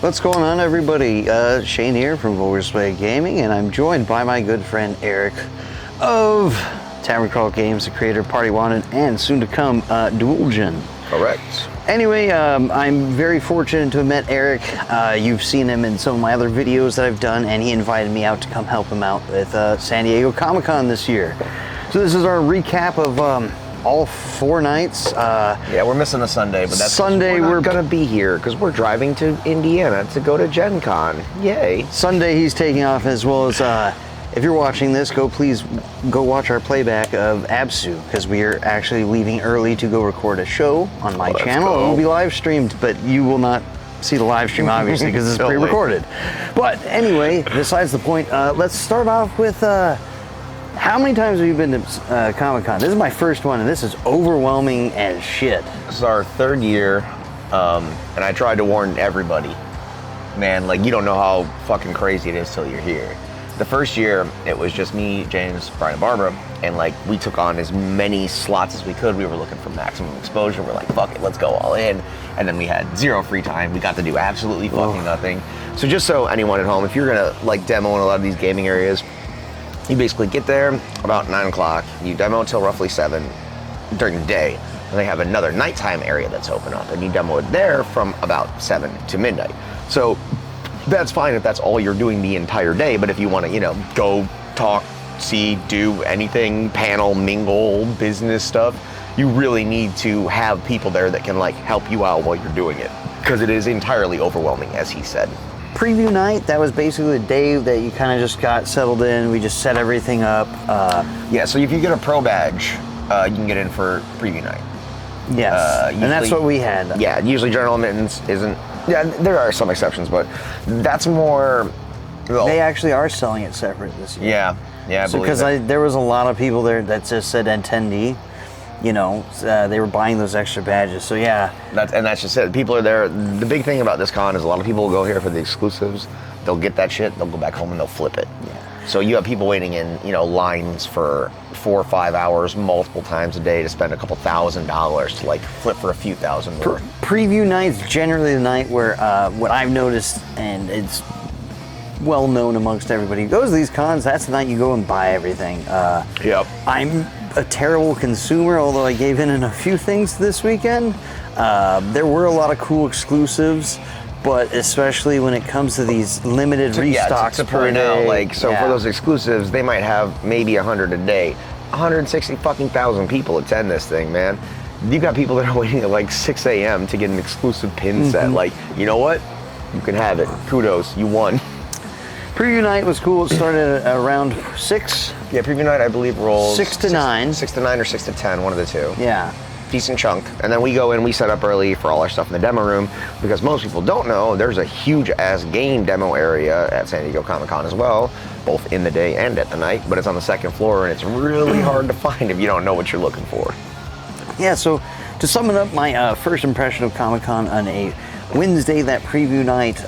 What's going on, everybody? Shane here from Oversway Gaming, and I'm joined by my good friend Aric of Tavern Games, the creator of Party Wanted, and soon to come Dualgen. Correct. Anyway, I'm very fortunate to have met Aric. You've seen him in some of my other videos that I've done, and he invited me out to come help him out with San Diego Comic-Con this year. So this is our recap of all 4 nights. Yeah, we're missing a Sunday, but that's Sunday we're gonna be here because we're driving to Indiana to go to Gen Con. Yay! Sunday he's taking off, as well as if you're watching this, please go watch our playback of Absu, because we are actually leaving early to go record a show on my channel. It will be live streamed, but you will not see the live stream, obviously, because it's pre-recorded. But anyway, besides the point, let's start off with how many times have you been to Comic-Con? This is my first one, and this is overwhelming as shit. This is our 3rd year, and I tried to warn everybody. Man, like, you don't know how fucking crazy it is till you're here. The first year, it was just me, James, Brian, and Barbara, and like, we took on as many slots as we could. We were looking for maximum exposure. We're like, fuck it, let's go all in. And then we had 0 free time. We got to do absolutely fucking nothing. So just so anyone at home, if you're gonna like demo in a lot of these gaming areas, you basically get there about 9 o'clock, you demo till roughly 7 during the day, and they have another nighttime area that's open up, and you demo it there from about 7 to midnight. So that's fine if that's all you're doing the entire day, but if you want to, you know, go talk, see, do anything, panel, mingle, business stuff, you really need to have people there that can like help you out while you're doing it, because it is entirely overwhelming, as he said. Preview night, that was basically the day that you kind of just got settled in. We just set everything up. Yeah, so if you get a pro badge, you can get in for preview night. Yes, and that's what we had. Yeah, usually general admittance isn't. Yeah, there are some exceptions, but that's more. Well, they actually are selling it separate this year. Yeah, I believe because there was a lot of people there that just said attendee. You know, they were buying those extra badges. So yeah, that's just it. People are there. The big thing about this con is a lot of people will go here for the exclusives. They'll get that shit. They'll go back home and they'll flip it. Yeah. So you have people waiting in, you know, lines for 4 or 5 hours, multiple times a day to spend a couple $1,000s to like flip for a few thousand more. Preview night's generally the night where what I've noticed, and it's well known amongst everybody who goes to these cons, that's the night you go and buy everything. Yep. I'm a terrible consumer, although I gave in a few things this weekend. There were a lot of cool exclusives, but especially when it comes to these limited restocks to per point day. out, like, so for those exclusives, they might have maybe 100 a day. 160 fucking thousand people attend this thing, man. You got people that are waiting at like 6 a.m. to get an exclusive pin set. Like, you know what? You can have it. Kudos, you won. Preview night was cool. It started at around 6. Yeah, preview night, I believe, rolls 6 to 9. 6 to 9 or 6 to 10, one of the two. Yeah. Decent chunk. And then we go in, we set up early for all our stuff in the demo room, because most people don't know there's a huge ass game demo area at San Diego Comic-Con as well, both in the day and at the night, but it's on the 2nd floor and it's really hard to find if you don't know what you're looking for. Yeah, so to sum it up, my first impression of Comic-Con on a Wednesday, that preview night,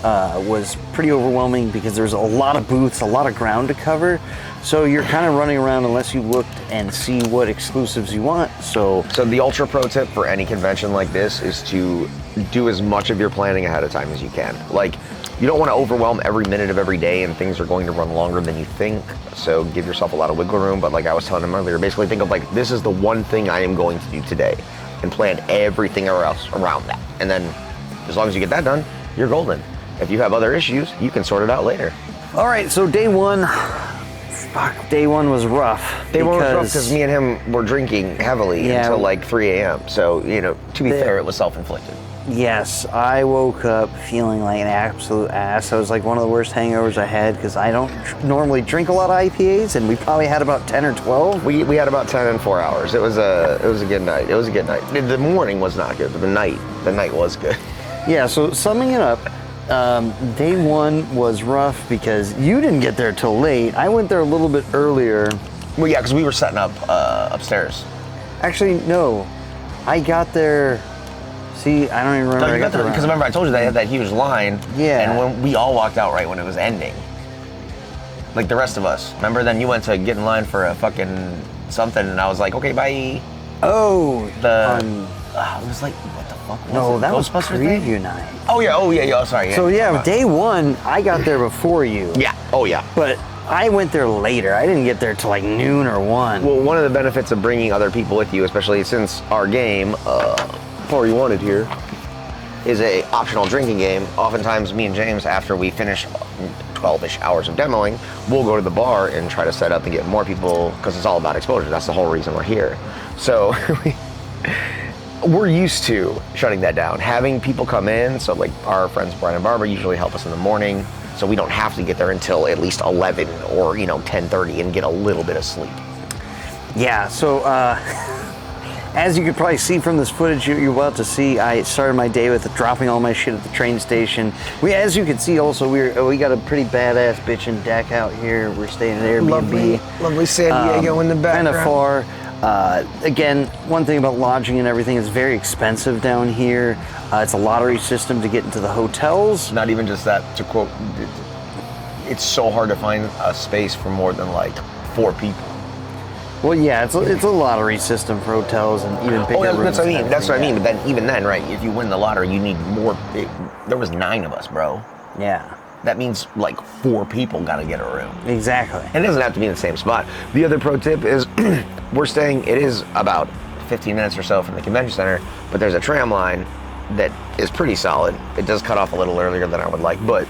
was pretty overwhelming because there's a lot of booths, a lot of ground to cover. So you're kind of running around unless you looked and see what exclusives you want. So the ultra pro tip for any convention like this is to do as much of your planning ahead of time as you can. Like, you don't want to overwhelm every minute of every day, and things are going to run longer than you think. So give yourself a lot of wiggle room. But like I was telling him earlier, basically think of like, this is the one thing I am going to do today, and plan everything else around that. And then as long as you get that done, you're golden. If you have other issues, you can sort it out later. All right, so day one was rough. Day one was rough because me and him were drinking heavily until like 3 a.m. So, you know, to be fair, it was self-inflicted. Yes, I woke up feeling like an absolute ass. It was like one of the worst hangovers I had because I don't normally drink a lot of IPAs, and we probably had about 10 or 12. We had about 10 in 4 hours. It was a good night. It was a good night. The morning was not good, but the night was good. Yeah, so summing it up, day one was rough because you didn't get there till late. I went there a little bit earlier. Well, yeah, because we were setting up upstairs. Actually, no. I got there. See, I don't even remember. No, you got there because remember I told you they had that huge line. Yeah. And when we all walked out right when it was ending. Like the rest of us. Remember, then you went to get in line for a fucking something, and I was like, okay, bye. Oh, it was like, what the fuck was No, it? that was Ghostbusters Day? preview night. Oh yeah, sorry. Yeah. So yeah, day one, I got there before you. Yeah, oh yeah. But I went there later. I didn't get there till like noon or 1. Well, one of the benefits of bringing other people with you, especially since our game, Pour You Wanted here, is a optional drinking game. Oftentimes, me and James, after we finish 12-ish hours of demoing, we'll go to the bar and try to set up and get more people, because it's all about exposure. That's the whole reason we're here. So we're used to shutting that down, having people come in. So like our friends Brian and Barbara usually help us in the morning, so we don't have to get there until at least 11 or 10:30 and get a little bit of sleep. Yeah, so as you could probably see from this footage you're about to see, I started my day with dropping all my shit at the train station. As you can see also, we got a pretty badass bitchin' deck out here. We're staying at Airbnb. Lovely San Diego in the background. Kind of far. Again, one thing about lodging and everything is very expensive down here. It's a lottery system to get into the hotels. Not even just that, to quote, it's so hard to find a space for more than like 4 people. Well, yeah, it's a lottery system for hotels and even bigger rooms. That's what I mean. That's what I mean. But then, even then, right? If you win the lottery, you need more. There was 9 of us, bro. Yeah. That means like 4 people got to get a room. Exactly. And it doesn't have to be in the same spot. The other pro tip is, we're staying. It is about 15 minutes or so from the convention center, but there's a tram line that is pretty solid. It does cut off a little earlier than I would like, but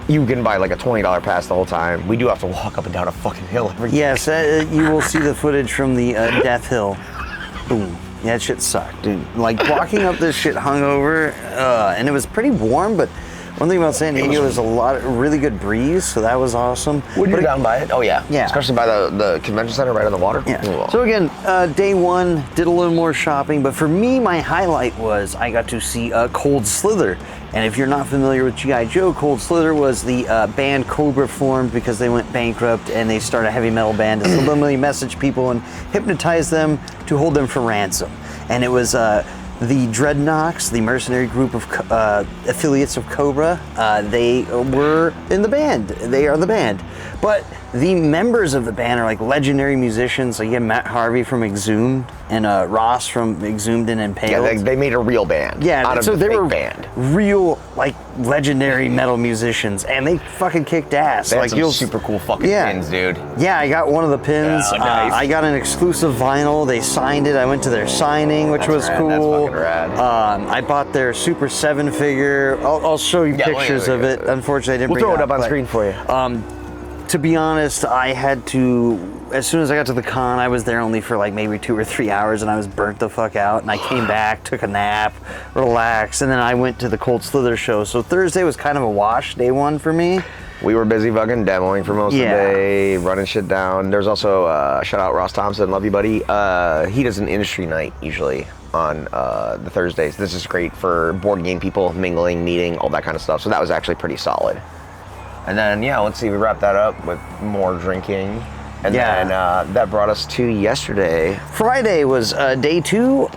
you can buy like a $20 pass the whole time. We do have to walk up and down a fucking hill every day. Yes, you will see the footage from the Death Hill. Boom. Yeah, that shit sucked, dude. Like walking up this shit hungover, and it was pretty warm, but one thing about San Diego is a really good breeze, so that was awesome. Were you down by it? Oh yeah. Yeah. Especially by the convention center right on the water. Yeah. Cool. So again, day one, did a little more shopping, but for me, my highlight was I got to see Cold Slither. And if you're not familiar with G.I. Joe, Cold Slither was the band Cobra formed because they went bankrupt and they started a heavy metal band to subliminally message people and hypnotize them to hold them for ransom. And it was the Dreadnoks, the mercenary group of affiliates of Cobra. They were in the band. They are the band. But the members of the band are like legendary musicians. So you have Matt Harvey from Exhumed and Ross from Exhumed and Impaled. Yeah, they made a real band. Yeah, out of so the they fake were band. Real, like, legendary metal musicians, and they fucking kicked ass. They had like some super cool fucking pins, dude. Yeah, I got one of the pins. Yeah, nice. I got an exclusive vinyl. They signed it. I went to their signing, which was rad. cool. That's fucking rad. I bought their Super 7 figure. I'll show you pictures of it. Unfortunately, I didn't bring it We'll throw it up on but, screen for you. To be honest, I had to, as soon as I got to the con, I was there only for like maybe 2 or 3 hours and I was burnt the fuck out, and I came back, took a nap, relaxed, and then I went to the Cold Slither show. So Thursday was kind of a wash, day one for me. We were busy fucking demoing for most of the day, running shit down. There's also, shout out Ross Thompson, love you buddy. He does an industry night usually on the Thursdays. This is great for board game people, mingling, meeting, all that kind of stuff. So that was actually pretty solid. And then, yeah, let's see, we wrapped that up with more drinking. And then that brought us to yesterday. Friday was day 2.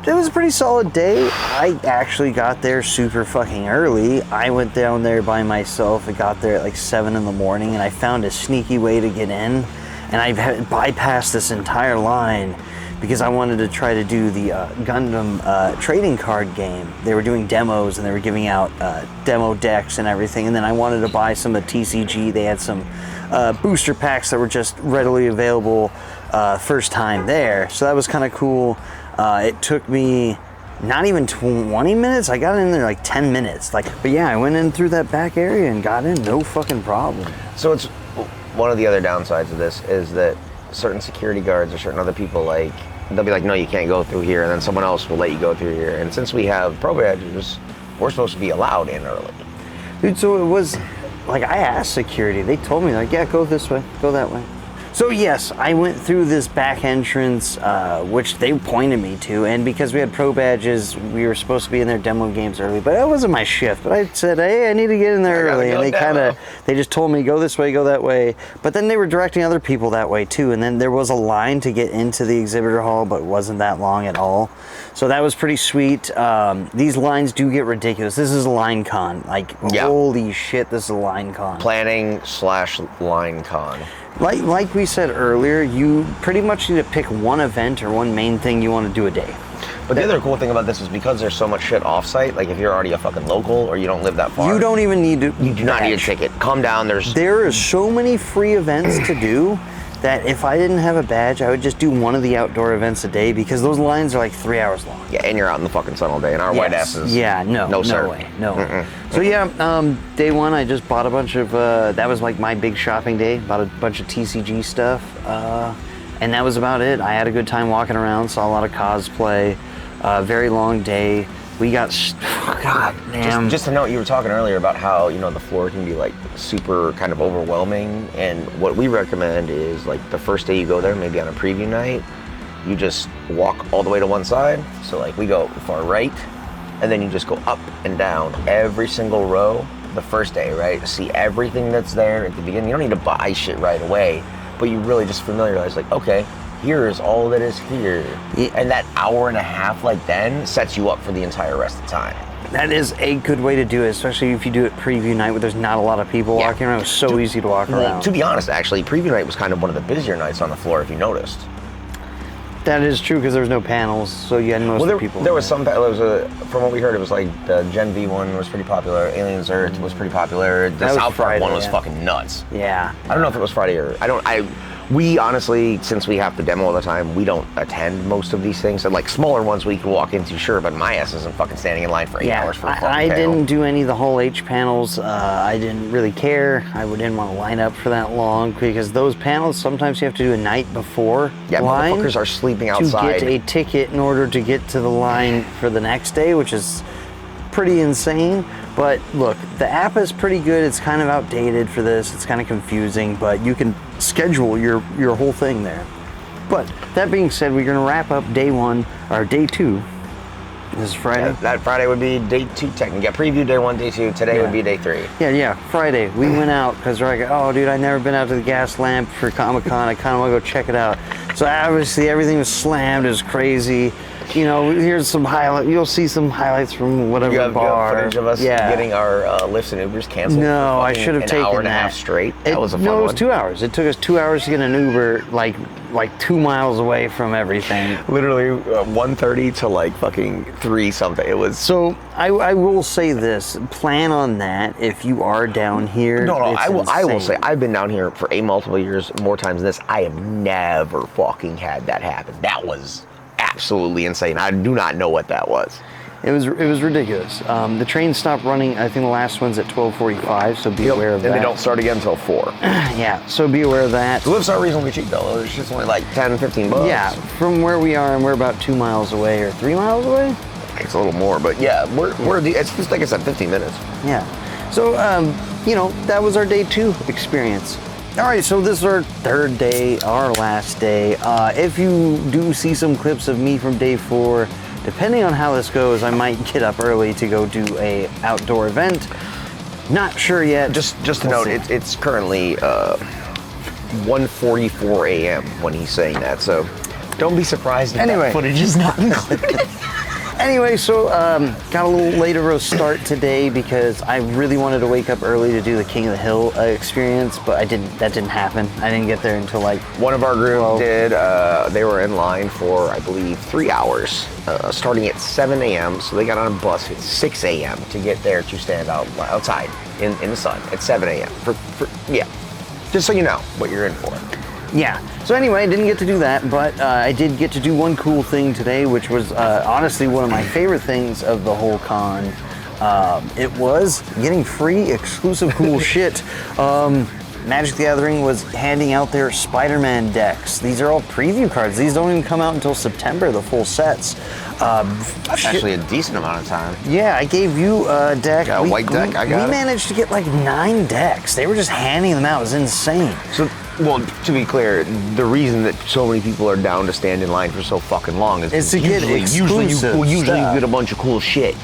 It was a pretty solid day. I actually got there super fucking early. I went down there by myself. I got there at like 7 in the morning, and I found a sneaky way to get in. And I bypassed this entire line because I wanted to try to do the Gundam trading card game. They were doing demos and they were giving out demo decks and everything. And then I wanted to buy some of TCG. They had some booster packs that were just readily available first time there. So that was kind of cool. It took me not even 20 minutes. I got in there like 10 minutes. But yeah, I went in through that back area and got in, no fucking problem. So it's one of the other downsides of this is that certain security guards or certain other people, like, they'll be like, no, you can't go through here, and then someone else will let you go through here. And since we have pro badges, we're supposed to be allowed in early. Dude, so it was like, I asked security. They told me, like, yeah, go this way, go that way. So yes, I went through this back entrance, which they pointed me to, and because we had pro badges, we were supposed to be in their demo games early, but that wasn't my shift. But I said, hey, I need to get in there early, and they just told me, go this way, go that way. But then they were directing other people that way too, and then there was a line to get into the exhibitor hall, but it wasn't that long at all. So that was pretty sweet. These lines do get ridiculous. This is a line con. Like, holy shit, this is a line con. Planning/line con. Like we said earlier, you pretty much need to pick one event or one main thing you want to do a day. But the other cool thing about this is because there's so much shit off-site, like if you're already a fucking local or you don't live that far. You don't even need to. You do not need a ticket. Come down, There is so many free events to do that if I didn't have a badge, I would just do one of the outdoor events a day because those lines are like 3 hours long. Yeah, and you're out in the fucking sun all day, and our white asses. Yeah, no sir. way, no way. So yeah, day one, I just bought a bunch of, that was like my big shopping day, bought a bunch of TCG stuff, and that was about it. I had a good time walking around, saw a lot of cosplay, very long day. We got, God damn. Just to note, you were talking earlier about how, the floor can be like super kind of overwhelming. And what we recommend is like the first day you go there, maybe on a preview night, you just walk all the way to one side. So like we go far right, and then you just go up and down every single row the first day, right? See everything that's there at the beginning. You don't need to buy shit right away, but you really just familiarize like, okay, here is all that is here. Yeah. And that hour and a half like then sets you up for the entire rest of the time. That is a good way to do it, especially if you do it preview night where there's not a lot of people walking around. It's so easy to walk around. To be honest, actually, preview night was kind of one of the busier nights on the floor, if you noticed. That is true because there's no panels, so you had most of the people. There was some. From what we heard, it was like the Gen V one was pretty popular. Aliens Earth was pretty popular. The South Park one was fucking nuts. Yeah. I don't know if it was Friday or we honestly, since we have to demo all the time, we don't attend most of these things. And like smaller ones we can walk into, sure, but my ass isn't fucking standing in line for 8 hours for a fucking I panel. didn't do any of the whole H panels. I didn't really care. I didn't want to line up for that long because those panels, sometimes you have to do a night before line. Motherfuckers are sleeping outside. To get a ticket in order to get to the line for the next day, which is pretty insane. But look, the app is pretty good. It's kind of outdated for this. It's kind of confusing, but you can schedule your whole thing there. But that being said, we're gonna wrap up day one, or day two. This is Friday? Yeah, that Friday would be day two, technically. Yeah, preview day one, day two. Today would be day three. Yeah, Friday. We went out because we're like, oh, dude, I've never been out to the Gas Lamp for Comic-Con. I kind of want to go check it out. So obviously everything was slammed. It was crazy. Here's some highlight. You'll see some highlights from whatever bar. You have footage of us getting our Lyfts and Ubers canceled. No, I should have taken an hour and a half straight. That was a fun one. No, it was 2 hours. It took us 2 hours to get an Uber, like 2 miles away from everything. Literally 1:30 to like fucking 3 something. It was. So I will say this: plan on that if you are down here. No, I will say I've been down here for multiple years, more times than this. I have never fucking had that happen. That was absolutely insane. I do not know what that was. It was ridiculous. The train stopped running. I think the last one's at 12:45, so be aware of that. And they don't start again until 4. Yeah, so be aware of that. The lifts are reasonably cheap though. It's just only like 10, 15 bucks. Yeah, from where we are, and we're about 2 miles away or 3 miles away. It's a little more, but yeah, it's just like I said, 15 minutes. Yeah. So that was our day 2 experience. All right, so this is our 3rd day, our last day. If you do see some clips of me from day 4, depending on how this goes, I might get up early to go do a outdoor event. Not sure yet. Just to note, it's currently 1:44 a.m. when he's saying that, so don't be surprised if that footage is not included. Anyway, so got a little later of a start today because I really wanted to wake up early to do the King of the Hill experience, but that didn't happen. I didn't get there until like one of our group did. They were in line for, I believe, 3 hours, starting at 7 a.m. So they got on a bus at 6 a.m. to get there to stand outside in the sun at 7 a.m. Just so you know what you're in for. Yeah. So anyway, I didn't get to do that, but I did get to do one cool thing today, which was honestly one of my favorite things of the whole con. It was getting free exclusive cool shit. Magic the Gathering was handing out their Spider-Man decks. These are all preview cards. These don't even come out until September, the full sets. That's actually a decent amount of time. Yeah, I gave you a deck. A white deck, I got it. We managed to get like 9 decks. They were just handing them out. It was insane. So, well, to be clear, the reason that so many people are down to stand in line for so fucking long is to get exclusive usually you stuff. get a bunch of cool shit.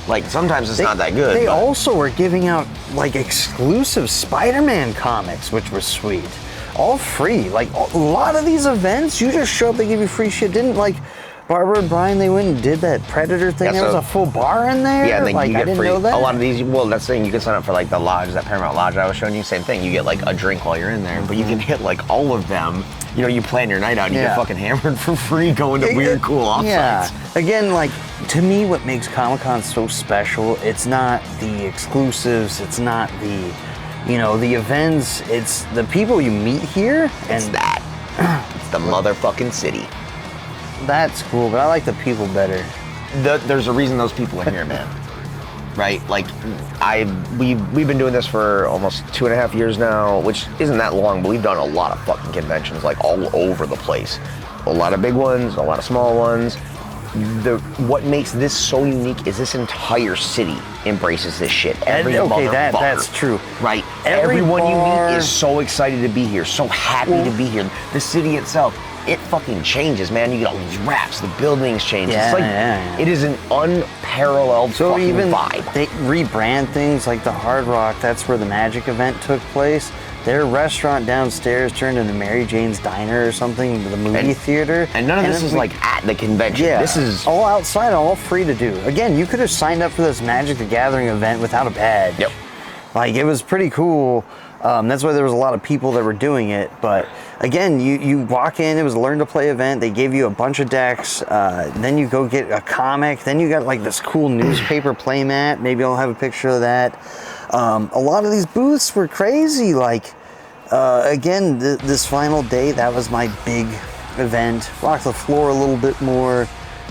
Like, sometimes it's not that good. They also were giving out, like, exclusive Spider-Man comics, which was sweet. All free. Like, a lot of these events, you just show up, they give you free shit. Didn't, like, Barbara and Brian, they went and did that Predator thing. Yeah, There was so- a full bar in there. Yeah, and then like, you I get didn't free. know that. A lot of these, well, that's the thing. You can sign up for like the lodge, that Paramount Lodge I was showing you. Same thing. You get like a drink while you're in there, but you can hit like all of them. You know, you plan your night out and you get fucking hammered for free going to weird, cool offsites. Yeah. Again, like, to me, what makes Comic-Con so special, it's not the exclusives, it's not the, you know, the events, it's the people you meet here. It's that. It's the motherfucking city. That's cool, but I like the people better. There's a reason those people are here, man. Right? Like, we've been doing this for almost 2.5 years now, which isn't that long, but we've done a lot of fucking conventions, like all over the place. A lot of big ones, a lot of small ones. What makes this so unique is this entire city embraces this shit. Every that's true. Right? Every Everyone bar, you meet is so excited to be here, so happy to be here. The city itself, it fucking changes, man. You get all these wraps, the buildings change. It's like, it is an unparalleled fucking even vibe. They rebrand things like the Hard Rock, that's where the Magic event took place. Their restaurant downstairs turned into Mary Jane's Diner or something, the movie theater. And none of this is like at the convention. Yeah, This is all outside, all free to do. Again, you could have signed up for this Magic the Gathering event without a badge. Yep. Like, it was pretty cool. That's why there was a lot of people that were doing it. But again, you walk in, it was a learn to play event. They gave you a bunch of decks. Then you go get a comic. Then you got like this cool newspaper playmat. Maybe I'll have a picture of that. A lot of these booths were crazy. Like, again, this final day, that was my big event. Rocked the floor a little bit more,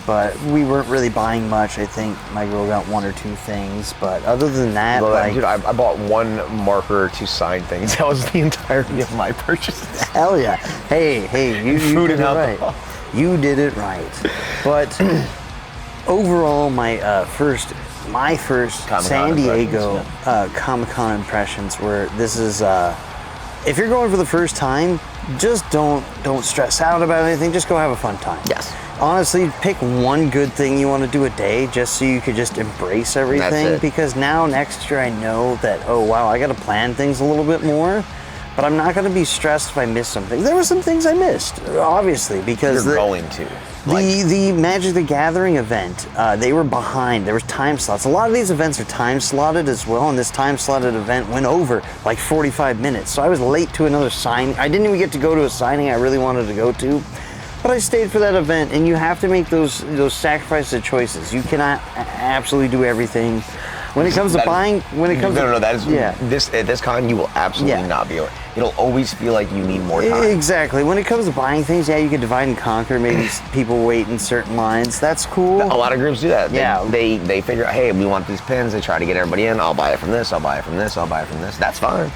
but we weren't really buying much. I think my girl got 1 or 2 things, but other than that, dude, I bought 1 marker to sign things. That was the entirety of my purchases. Hell yeah. Hey, you Food did and it right. alcohol. You did it right. But overall, my first Comic-Con San Diego impressions, Comic-Con impressions were, this is, if you're going for the first time, just don't stress out about anything. Just go have a fun time. Yes. Honestly, pick one good thing you want to do a day just so you could just embrace everything. That's it. Because now next year I know that, oh wow, I got to plan things a little bit more. But I'm not going to be stressed if I miss something. There were some things I missed, obviously, because You're going to. the Magic the Gathering event, they were behind. There was time slots. A lot of these events are time slotted as well, and this time slotted event went over like 45 minutes. So I was late to another signing. I didn't even get to go to a signing I really wanted to go to, but I stayed for that event. And you have to make those sacrifices of choices. You cannot absolutely do everything. When it comes to buying, at this con you will absolutely not be able. It'll always feel like you need more time. Exactly. When it comes to buying things, yeah, you can divide and conquer. Maybe people wait in certain lines. That's cool. A lot of groups do that. Yeah. They figure out, hey, we want these pins. They try to get everybody in. I'll buy it from this. I'll buy it from this. I'll buy it from this. That's fine.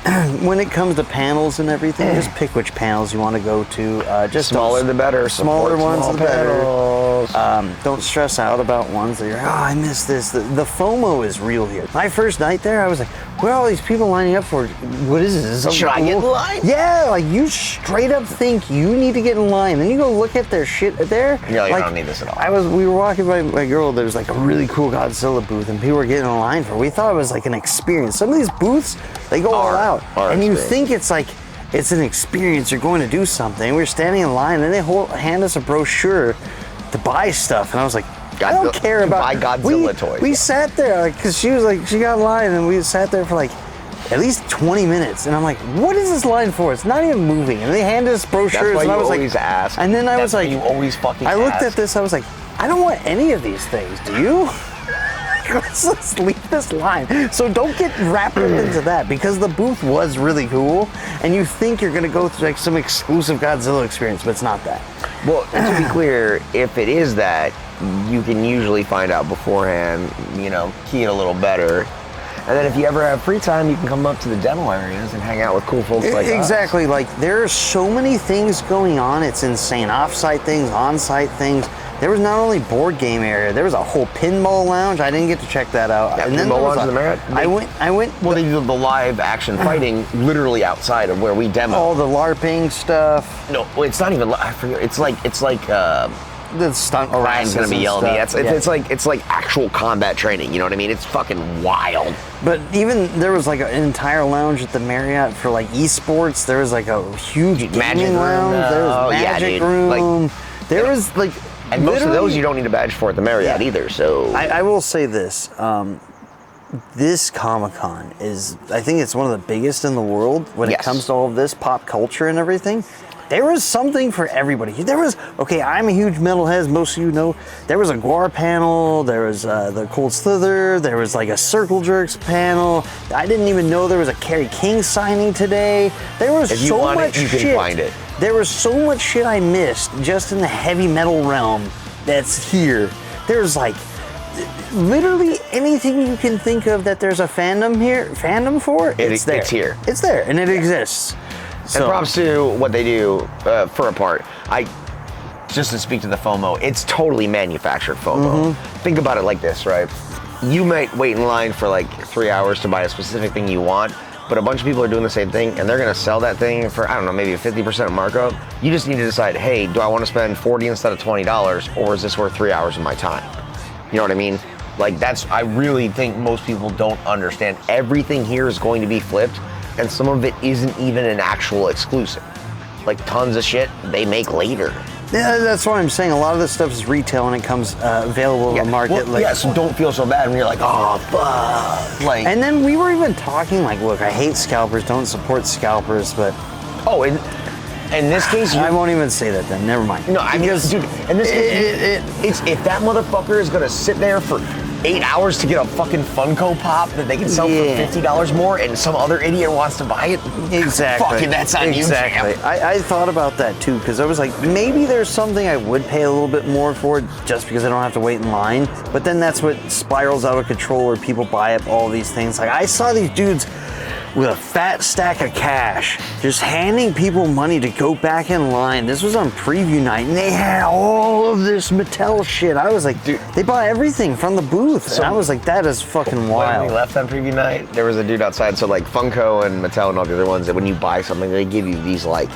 When it comes to panels and everything, just pick which panels you want to go to. Just smaller the better. Smaller ones the better. Panels. Don't stress out about ones that you're, I missed this. The FOMO is real here. My first night there, I was like, what are all these people lining up for? What is this? Should I get in line? Yeah, like you straight up think you need to get in line. Then you go look at their shit there. You're like, I don't need this at all. We were walking by my girl, there was like a really cool Godzilla booth and people were getting in line for it. We thought it was like an experience. Some of these booths, they go all out. And you think it's like, it's an experience, you're going to do something. We were standing in line and they hand us a brochure to buy stuff. And I was like, I don't care about buy Godzilla toys. We sat there, like, cause she was like, she got in line and we sat there for like at least 20 minutes. And I'm like, what is this line for? It's not even moving. And they handed us brochures. That's why and I was always like, ask. And then I was like, you always fucking I looked ask. at this, I was like, I don't want any of these things. Do you? Let's leave this line. So don't get wrapped up into that, because the booth was really cool and you think you're gonna go through like some exclusive Godzilla experience, but it's not that. Well, to be clear, if it is that, you can usually find out beforehand, key it a little better. And then if you ever have free time, you can come up to the demo areas and hang out with cool folks like us. Exactly. Like, there are so many things going on. It's insane. Off-site things, on-site things. There was not only board game area, there was a whole pinball lounge. I didn't get to check that out. Yeah, and then pinball lounge in the Marriott. I went. Well, they do the live action fighting literally outside of where we demo. All the LARPing stuff. No, it's not even. I forget. It's like. The stunt Ryan's gonna be yelling at me. stuff. It's like actual combat training. You know what I mean? It's fucking wild. But even there was like an entire lounge at the Marriott for like esports. There was like a huge gaming Magic room, lounge. There was magic room. Like, there was like And most of Literally- those you don't need a badge for at the Marriott either, so... I will say this. This Comic-Con is, I think it's one of the biggest in the world when it comes to all of this pop culture and everything. There was something for everybody. There was, okay, I'm a huge metalhead, as most of you know. There was a Guar panel, there was the Cold Slither, there was like a Circle Jerks panel. I didn't even know there was a Kerry King signing today. There was if you so want much it, you shit. can find it. There was so much shit I missed just in the heavy metal realm that's here. There's like literally anything you can think of that there's a fandom for, it's there. It's here. It's there, and it exists. And props to what they do for a part. Just to speak to the FOMO, it's totally manufactured FOMO. Think about it like this, right? You might wait in line for like 3 hours to buy a specific thing you want, but a bunch of people are doing the same thing, and they're gonna sell that thing for, I don't know, maybe a 50% markup. You just need to decide, hey, do I wanna spend $40 instead of $20, or is this worth 3 hours of my time? You know what I mean? Like I really think most people don't understand. Everything here is going to be flipped, and some of it isn't even an actual exclusive. Like tons of shit they make later. Yeah, that's what I'm saying. A lot of this stuff is retail and it comes available in the market. Well, so don't feel so bad when you're like, oh, fuck. Like, and then we were even talking like, look, I hate scalpers, don't support scalpers, but... Oh, in this case... I won't even say that then, never mind. No, I mean, dude, in this case, it's if that motherfucker is gonna sit there for 8 hours to get a fucking Funko Pop that they can sell for $50 more, and some other idiot wants to buy it. Exactly. Fucking, that's on you, exactly. I thought about that too, because I was like, maybe there's something I would pay a little bit more for just because I don't have to wait in line. But then that's what spirals out of control, where people buy up all these things. Like I saw these dudes with a fat stack of cash, just handing people money to go back in line. This was on preview night, and they had all of this Mattel shit. I was like, dude, they bought everything from the booth. So, and I was like, that is fucking wild. When we left on preview night, there was a dude outside. So like Funko and Mattel and all the other ones, that when you buy something, they give you these like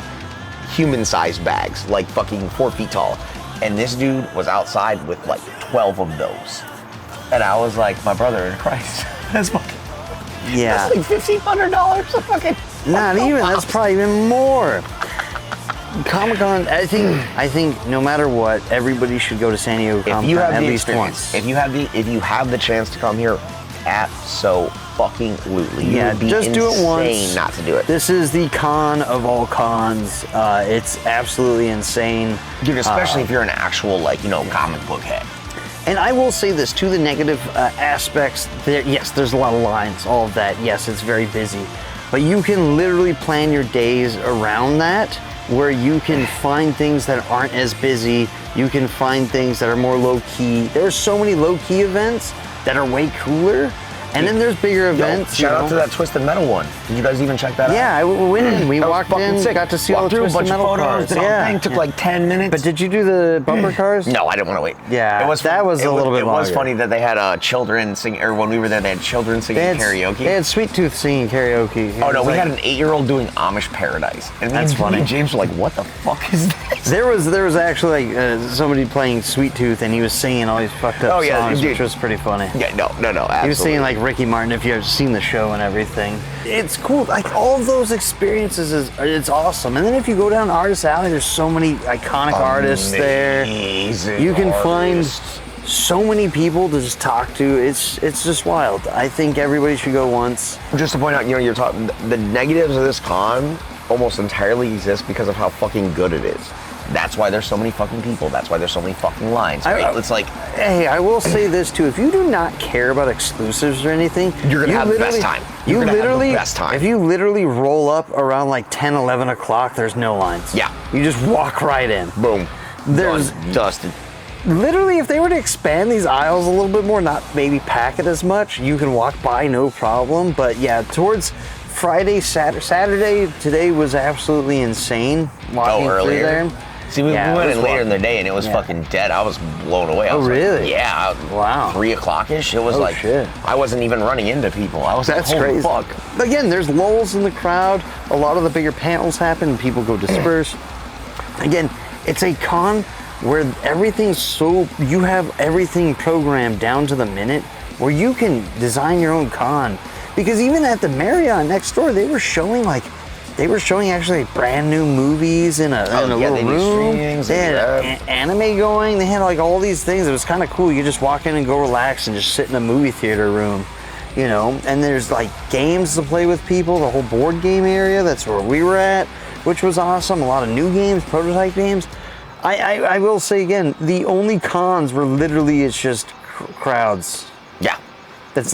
human-sized bags, like fucking 4 feet tall. And this dude was outside with like 12 of those. And I was like, my brother in Christ, that's fucking... Yeah. That's like $1,500 a fucking... Not even, that's probably even more. Comic-Con, I think no matter what, everybody should go to San Diego Comic-Con at least once. If you have the chance to come here, abso-fucking-lutely. Yeah, just do it once. Insane not to do it. This is the con of all cons. It's absolutely insane. Dude, especially if you're an actual, like, you know, comic book head. And I will say this, to the negative aspects, yes, there's a lot of lines, all of that. Yes, it's very busy. But you can literally plan your days around that, where you can find things that aren't as busy. You can find things that are more low-key. There are so many low-key events that are way cooler. And then there's bigger events. Shout out to that Twisted Metal one. Did you guys even check that out? Yeah, I went in. We walked in, sick. got to see all the Twisted Metal cars. Yeah, took like 10 minutes. But did you do the bumper cars? No, I didn't want to wait. Yeah, that was a little bit longer. It was funny that they had children singing, or when we were there, they had children singing karaoke. They had Sweet Tooth singing karaoke. Oh no, we had an 8-year-old doing Amish Paradise. And that's funny. Me and James were like, what the fuck is this? There was actually like somebody playing Sweet Tooth, and he was singing all these fucked up songs, which was pretty funny. Yeah, no, absolutely. He was singing like Ricky Martin, if you've seen the show and everything. It's cool. Like all of those experiences it's awesome. And then if you go down Artist Alley, there's so many iconic artists there. You can find so many people to just talk to. It's just wild. I think everybody should go once. Just to point out, you know, you're talking, the negatives of this con almost entirely exist because of how fucking good it is. That's why there's so many fucking people. That's why there's so many fucking lines, right? It's like... Hey, I will say this too. If you do not care about exclusives or anything... You're going to have the best time. You're going to have the best time. If you literally roll up around like 10, 11 o'clock, there's no lines. Yeah. You just walk right in. Boom. There's... Dusted. Literally, if they were to expand these aisles a little bit more, not maybe pack it as much, you can walk by no problem. But yeah, towards Friday, Saturday, today was absolutely insane walking through there. See, we went in later in the day, and it was fucking dead. I was blown away. I was really? Like, yeah. Wow. 3 o'clock-ish. It was like, shit. I wasn't even running into people. I was That's like, holy crazy. fuck. Again, there's lulls in the crowd. A lot of the bigger panels happen, and people go disperse. Again, it's a con where you have everything programmed down to the minute, where you can design your own con. Because even at the Marriott next door, they were showing like, they were showing actually brand new movies in a little they do room. streamings, They had anime going. They had like all these things. It was kind of cool. You just walk in and go relax and just sit in a movie theater room, you know. And there's like games to play with people. The whole board game area. That's where we were at, which was awesome. A lot of new games, prototype games. I will say again, the only cons were literally it's just crowds. Yeah. That's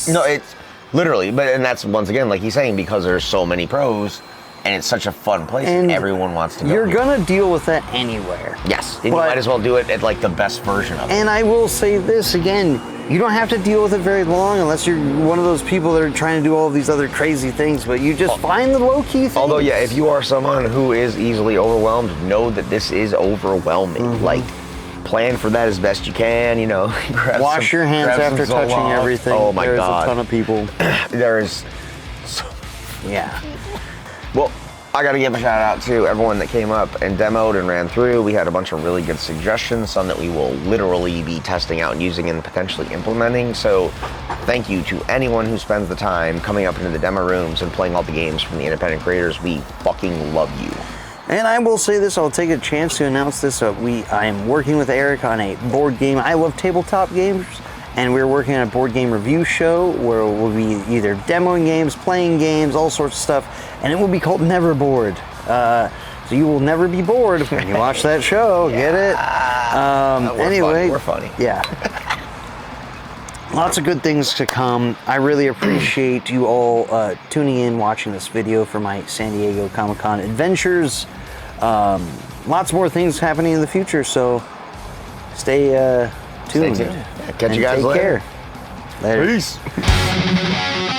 no, it's literally, and that's once again like he's saying, because there's so many pros and it's such a fun place and everyone wants to go. You're gonna deal with that anywhere. Yes, and you might as well do it at like the best version of it. And I will say this again, you don't have to deal with it very long unless you're one of those people that are trying to do all of these other crazy things, but you just find the low-key things. Although, yeah, if you are someone who is easily overwhelmed, know that this is overwhelming. Like, plan for that as best you can, you know. Wash your hands after touching everything. Oh my God. There's a ton of people. There is Yeah. Well, I got to give a shout out to everyone that came up and demoed and ran through. We had a bunch of really good suggestions, some that we will literally be testing out and using and potentially implementing. So thank you to anyone who spends the time coming up into the demo rooms and playing all the games from the independent creators. We fucking love you. And I will say this, I'll take a chance to announce this. I am working with Aric on a board game. I love tabletop games, and we're working on a board game review show where we'll be either demoing games, playing games, all sorts of stuff, and it will be called Never Bored. So you will never be bored when you watch that show. Get it? Anyway, we're funny. Yeah. Lots of good things to come. I really appreciate you all tuning in, watching this video for my San Diego Comic-Con adventures. Lots more things happening in the future, so stay tuned. Catch you guys later. Take care. Later. Peace.